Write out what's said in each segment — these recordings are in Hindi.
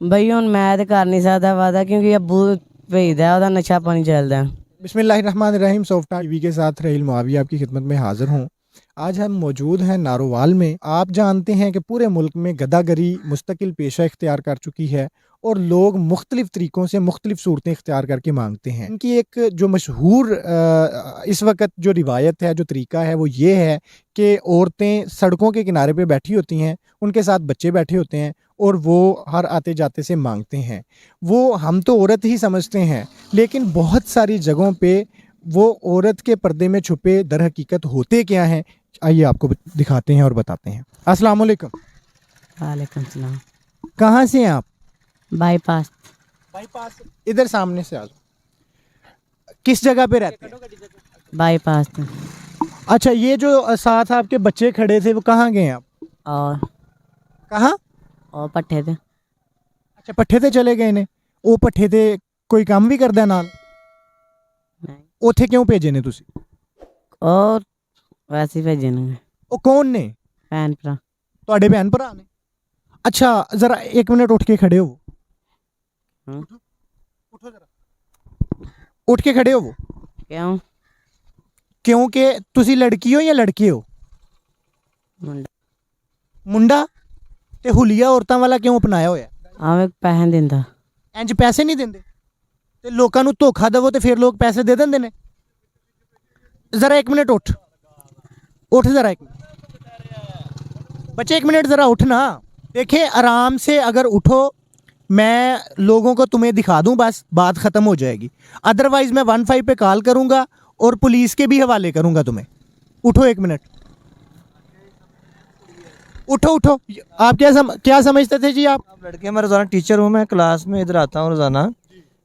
बई हुण मैं ते कर नहीं सकदा वादा क्योंकि अब्बू भेजदा ओहदा नशा पानी चलदा। बिस्मिल्लाहिर्रहमानिर्रहीम। सॉफ्ट टीवी के साथ रहील मुआविया आपकी खिदमत में हाजिर हूँ। आज हम मौजूद हैं नारोवाल में। आप जानते हैं कि पूरे मुल्क में गदागरी मुस्तकिल पेशा इख्तियार कर चुकी है और लोग मुख्तलिफ तरीक़ों से मुख्तलिफ सूरतें इख्तियार करके मांगते हैं। इनकी एक जो मशहूर इस वक्त जो रिवायत है, जो तरीका है, वो ये है कि औरतें सड़कों के किनारे पे बैठी होती हैं, उनके साथ बच्चे बैठे होते हैं और वो हर आते जाते से मांगते हैं। वो हम तो औरत ही समझते हैं, लेकिन बहुत सारी जगहों पे वो औरत के पर्दे में छुपे दर हकीकत होते क्या हैं, आइए आपको दिखाते हैं और बताते हैं। अस्सलाम वालेकुम। वालेकुम सलाम। कहाँ से हैं आप? बाईपास। बाईपास। इधर सामने से आ जाओ। किस जगह पे रहते हैं? बाईपास तो। अच्छा, ये जो साथ आपके बच्चे खड़े थे वो कहाँ गए आप? और कहाँ? और पट्ठे थे। अच्छा, पट्ठे ते चले गए ने। वो पट्ठे ते कोई काम भी करदा नाल? नहीं। ਉੱਥੇ क्यों भेजे ने तुसी? और वैसे ही भेजे ने। ਉਹ कौन ने? भैन भरा। ਤੁਹਾਡੇ ਭੈਣ ਭਰਾ ਨੇ? अच्छा, जरा एक मिनट उठ के खड़े हो। उठो जरा, उठ के खड़े हो। क्यों? क्योंकि तुसी लड़की हो या लड़के हो? मुंडा। मुंडा ते हुलिया औरतां वाला क्यों अपनाया होया? आवे पैसे दिंदा। इंज पैसे नहीं देंदे ते लोकां नू धोखा देवो ते फिर लोग पैसे दे देंदे ने। जरा एक मिनट उठ, उठ जरा एक मिनट। बच्चे एक मिनट जरा उठ ना। देखिए आराम से अगर उठो, मैं लोगों को तुम्हें दिखा दूं, बस बात ख़त्म हो जाएगी। अदरवाइज़ मैं 15 पे कॉल करूंगा और पुलिस के भी हवाले करूंगा तुम्हें। उठो एक मिनट, उठो उठो। आप क्या समझते थे जी आप? लड़के, मैं रोज़ाना टीचर हूँ, मैं क्लास में इधर आता हूँ रोज़ाना,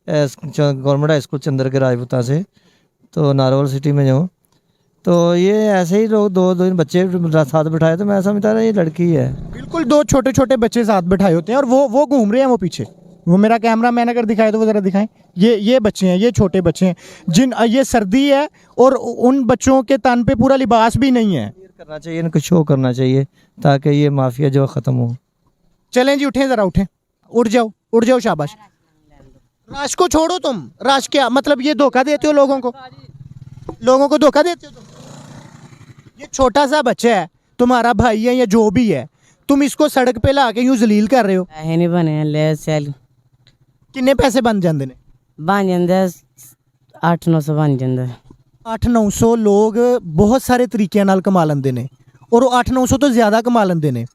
गवर्नमेंट हाई स्कूल चंदर के राजपूता से, तो नारोल सिटी में जाऊँ। तो ये ऐसे ही लोग दो बच्चे साथ बिठाए, तो मैं समझता था ये लड़की है। बिल्कुल, दो छोटे छोटे बच्चे साथ बैठाए होते हैं और वो घूम रहे हैं वो पीछे। वो मेरा कैमरा मैन अगर दिखाए तो वो ज़रा दिखाएं। ये बच्चे हैं, ये छोटे बच्चे हैं जिन ये सर्दी है और उन बच्चों के तन पे पूरा लिबास भी नहीं है। करना चाहिए, इनको शो करना चाहिए ताकि ये माफिया जो ख़त्म हो। चलें जी, उठें ज़रा, उठें, उठ जाओ, उठ जाओ, शाबाश। राश को छोड़ो तुम। राश क्या मतलब? ये धोखा देते हो लोगों को, लोगों को धोखा देते हो तुम। ये छोटा सा बच्चा है, तुम्हारा भाई है या जो भी है, तुम इसको सड़क पे ला के यूं जलील कर रहे हो। पैसे नहीं बने ले सेल। किन्ने पैसे बन जाते हैं? बन जाते 800-900 बन जाते। 800-900 लोग बहुत सारे तरीके नाल कमा लेंदे ने और वो 800-900 तो ज़्यादा कमा लेंदे ने।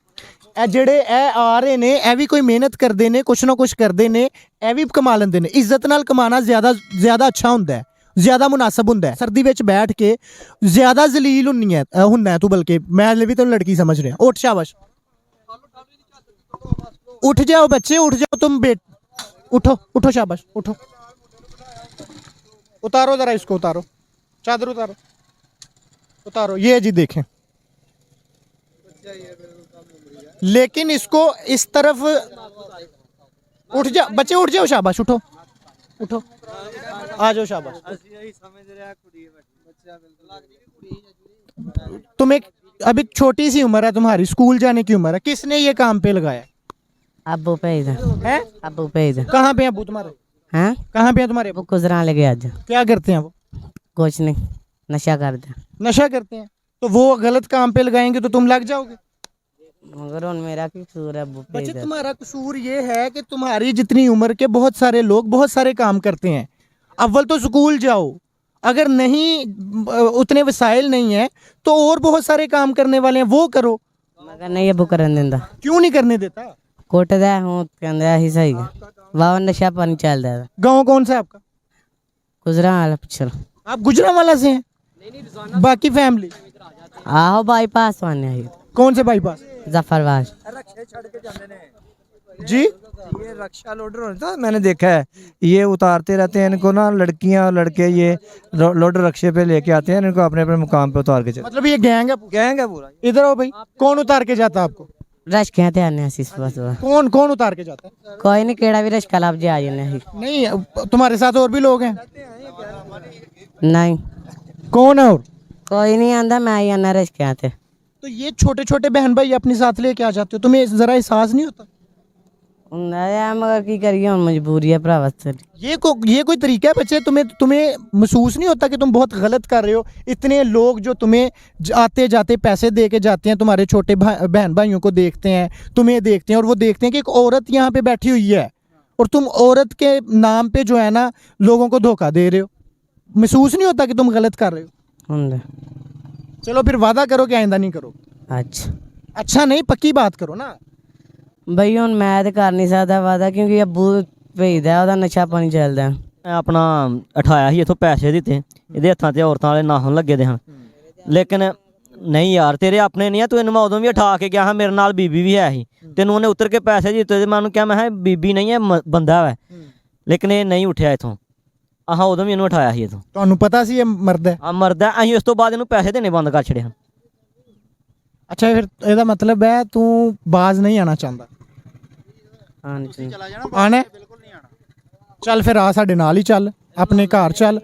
ਇਹ ਜਿਹੜੇ ਇਹ ਆ ਰਹੇ ਨੇ, ਇਹ ਵੀ ਕੋਈ ਮਿਹਨਤ ਕਰਦੇ ਨੇ, ਕੁਛ ਨਾ ਕੁਛ ਕਰਦੇ ਨੇ, ਇਹ ਵੀ ਕਮਾ ਲੈਂਦੇ ਨੇ। ਇੱਜ਼ਤ ਨਾਲ ਕਮਾਣਾ ਜ਼ਿਆਦਾ ਅੱਛਾ ਹੁੰਦਾ ਹੈ, ਜ਼ਿਆਦਾ ਮੁਨਾਸਬ ਹੁੰਦਾ ਹੈ। ਸਰਦੀ ਵਿੱਚ ਬੈਠ ਕੇ ਜ਼ਿਆਦਾ ਜ਼ਲੀਲ ਹੁੰਦਾ ਤੂੰ, ਬਲਕਿ ਮੈਂ ਵੀ ਤੈਨੂੰ ਲੜਕੀ ਸਮਝ ਰਿਹਾ। ਉੱਠ, शाबाश, उठ जाओ बच्चे, उठ जाओ तुम। उठो उठो, शाबाश, उठो। उतारो जरा इसको, उतारो चादर, उतारो उतारो। ये जी देखें, लेकिन इसको इस तरफ। उठ जाओ बच्चे, उठ जाओ, शाबाश, उठो उठो, आ जाओ, शाबाश। तुम्हें अभी छोटी सी उम्र है तुम्हारी, स्कूल जाने की उम्र है। किसने ये काम पे लगाया? अब्बू भेजदा है? अब्बू भेजदा। कहाँ पे हैं अब्बू तुम्हारे? हैं? कहाँ पे हैं तुम्हारे? वो गुजरा लगे आज। क्या करते हैं वो? कुछ नहीं, नशा करदा। नशा करते हैं। तो वो गलत काम पे लगाएंगे तो तुम लग जाओगे। मगर उन मेरा की कसूर है? अब्बू बच्चे, भेजदा। तुम्हारा कसूर ये है कि तुम्हारी जितनी उम्र के बहुत सारे लोग बहुत सारे काम करते हैं। अव्वल तो स्कूल जाओ, अगर नहीं उतने वसाइल नहीं है तो और बहुत सारे काम करने वाले हैं, वो करो। मगर नहीं अब्बू करन दिंदा। क्यों नहीं करने देता? कुटदा हूँ, कहंदा ही सही वाह नशा पानी चलदा। गांव कौन सा है आपका? गुजरा वाला पिछड़। आप गुजरांवाला से हैं? बाकी फैमिली? आहो बाईपास वाने कौन से बाईपास? जफरबाद। जी, ये रक्षा लोडर होता है, मैंने देखा है, ये उतारते रहते हैं इनको ना, लड़कियां और लड़के ये लोडर रक्षे पे लेके आते हैं इनको, अपने अपने मुकाम पे उतार के मतलब ये गैंग है? गैंग है पूरा। इधर आओ भाई, कौन उतार के जाता है आपको? रश कहते आने बस। कौन कौन उतार के जाता है? कोई नहीं, केड़ा भी रश कलाब जा जाने। नहीं, तुम्हारे साथ और भी लोग हैं? नहीं, कौन है और? कोई नहीं आंदा, मैं ही आना रश कहते। तो ये छोटे छोटे बहन भाई अपने साथ लेके आ जाते हो, तुम्हें जरा एहसास नहीं होता? ਹੁੰਦਾ ਆ ਮਗਰ ਕੀ ਕਰੀਏ ਹੁਣ ਮਜਬੂਰੀ ਹੈ ਭਰਾਵਾ ਸਾਡੀ। ये कोई तरीका है बच्चे, तुम्हें महसूस नहीं होता कि तुम बहुत गलत कर रहे हो? इतने लोग जो तुम्हें आते जाते पैसे दे के जाते हैं, तुम्हारे छोटे बहन भाइयों को देखते हैं, तुम्हें देखते हैं, और वो देखते हैं कि एक औरत यहाँ पे बैठी हुई है और तुम औरत के नाम पे जो है ना लोगों को धोखा दे रहे हो। महसूस नहीं होता कि तुम गलत कर रहे हो? ਹੁੰਦਾ चलो फिर वादा करो कि आइंदा नहीं करो। ਅੱਛਾ अच्छा नहीं, पक्की बात करो ना। ਬਈ ਹੁਣ ਮੈਂ ਤੇ ਕਰ ਨਹੀਂ ਸਕਦਾ ਵਾਦਾ ਕਿਉਂਕਿ ਅੱਬੂ ਭੇਜਦਾ ਉਹਦਾ ਨਸ਼ਾ ਪਾਣੀ ਚੱਲਦਾ। ਮੈਂ ਆਪਣਾ ਉਠਾਇਆ ਸੀ ਇੱਥੋਂ ਪੈਸੇ ਦਿੱਤੇ, ਇਹਦੇ ਹੱਥਾਂ ਤੇ ਔਰਤਾਂ ਵਾਲੇ ਨਾਖੂਨ ਲੱਗੇ ਦੇ ਹਨ, ਲੇਕਿਨ ਨਹੀਂ ਯਾਰ ਤੇਰੇ ਆਪਣੇ ਨਹੀਂ ਆ, ਤੂੰ ਇਹਨੂੰ ਮੈਂ ਉਦੋਂ ਵੀ ਉਠਾ ਕੇ ਗਿਆ ਹਾਂ, ਮੇਰੇ ਨਾਲ ਬੀਬੀ ਵੀ ਹੈ ਸੀ, ਤੈਨੂੰ ਉਹਨੇ ਉਤਰ ਕੇ ਪੈਸੇ ਦਿੱਤੇ ਤੇ ਮੈਂ ਉਹਨੂੰ ਕਿਹਾ ਮੈਂ ਕਿਹਾ ਬੀਬੀ ਨਹੀਂ ਹੈ ਬੰਦਾ ਹੈ, ਲੇਕਿਨ ਇਹ ਨਹੀਂ ਉੱਠਿਆ ਇੱਥੋਂ। ਆਹ ਉਦੋਂ ਵੀ ਇਹਨੂੰ ਉਠਾਇਆ ਸੀ ਇੱਥੋਂ। ਤੁਹਾਨੂੰ ਪਤਾ ਸੀ ਇਹ ਮਰਦ ਹੈ? ਆ ਮਰਦਾ, ਅਸੀਂ ਉਸ ਤੋਂ ਬਾਅਦ ਇਹਨੂੰ ਪੈਸੇ ਦੇਣੇ ਬੰਦ ਕਰ ਛੜੇ ਹਨ। ਅੱਛਾ ਫਿਰ ਇਹਦਾ ਮਤਲਬ ਹੈ ਤੂੰ ਬਾਜ਼ ਨਹੀਂ ਆਣਾ ਚਾਹੁੰਦਾ? ਹਾਂਜੀ ਆਣਾ? ਚੱਲ ਫਿਰ ਆ ਸਾਡੇ ਨਾਲ ਹੀ ਚੱਲ, ਆਪਣੇ ਘਰ ਚੱਲ।